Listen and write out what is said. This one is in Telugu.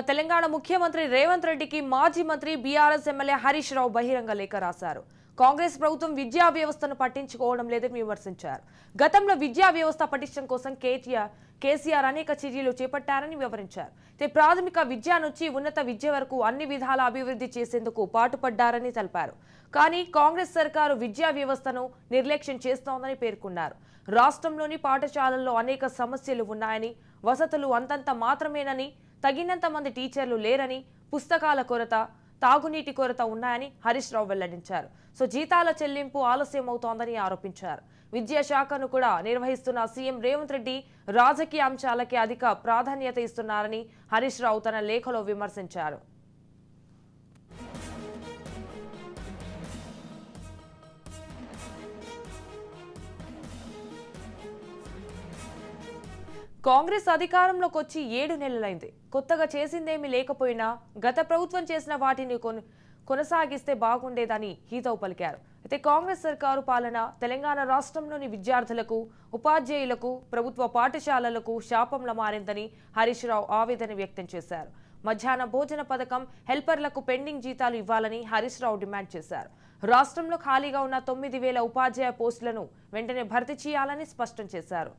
తెలంగాణ ముఖ్యమంత్రి రేవంత్ రెడ్డికి మాజీ మంత్రి బీఆర్ఎస్ ఎమ్మెల్యే హరీష్ రావు బహిరంగ లేఖ రాశారు. కాంగ్రెస్ ప్రభుత్వం విద్యా వ్యవస్థను పట్టించుకోవడం లేదని విమర్శించారు. గతంలో విద్యా వ్యవస్థ పటిష్టం కోసం కేసీఆర్ అనేక చర్యలు చేపట్టారని వివరించారు. ప్రాథమిక విద్య నుంచి ఉన్నత విద్య వరకు అన్ని విధాల అభివృద్ధి చేసేందుకు పాటుపడ్డారని తెలిపారు. కానీ కాంగ్రెస్ సర్కారు విద్యా వ్యవస్థను నిర్లక్ష్యం చేస్తోందని పేర్కొన్నారు. రాష్ట్రంలోని పాఠశాలల్లో అనేక సమస్యలు ఉన్నాయని, వసతులు అంతంత మాత్రమేనని, తగినంత మంది టీచర్లు లేరని, పుస్తకాల కొరత, తాగునీటి కొరత ఉన్నాయని హరీష్ రావు వెల్లడించారు. జీతాల చెల్లింపు ఆలస్యం అవుతోందని ఆరోపించారు. విద్యాశాఖను కూడా నిర్వహిస్తున్న సీఎం రేవంత్ రెడ్డి రాజకీయ అంశాలకే అధిక ప్రాధాన్యత ఇస్తున్నారని హరీష్ రావు తన లేఖలో విమర్శించారు. కాంగ్రెస్ అధికారంలోకి వచ్చి 7 నెలలైంది. కొత్తగా చేసిందేమీ లేకపోయినా గత ప్రభుత్వం చేసిన వాటిని కొనసాగిస్తే బాగుండేదని హితవు పలికారు. కాంగ్రెస్ సర్కారు పాలన తెలంగాణ రాష్ట్రంలోని విద్యార్థులకు, ఉపాధ్యాయులకు, ప్రభుత్వ పాఠశాలలకు శాపంలా మారిందని హరీష్ రావు ఆవేదన వ్యక్తం చేశారు. మధ్యాహ్న భోజన పథకం, హెల్పర్లకు పెండింగ్ జీతాలు ఇవ్వాలని హరీష్ రావు డిమాండ్ చేశారు. రాష్ట్రంలో ఖాళీగా ఉన్న 9,000 ఉపాధ్యాయ పోస్టులను వెంటనే భర్తీ చేయాలని స్పష్టం చేశారు.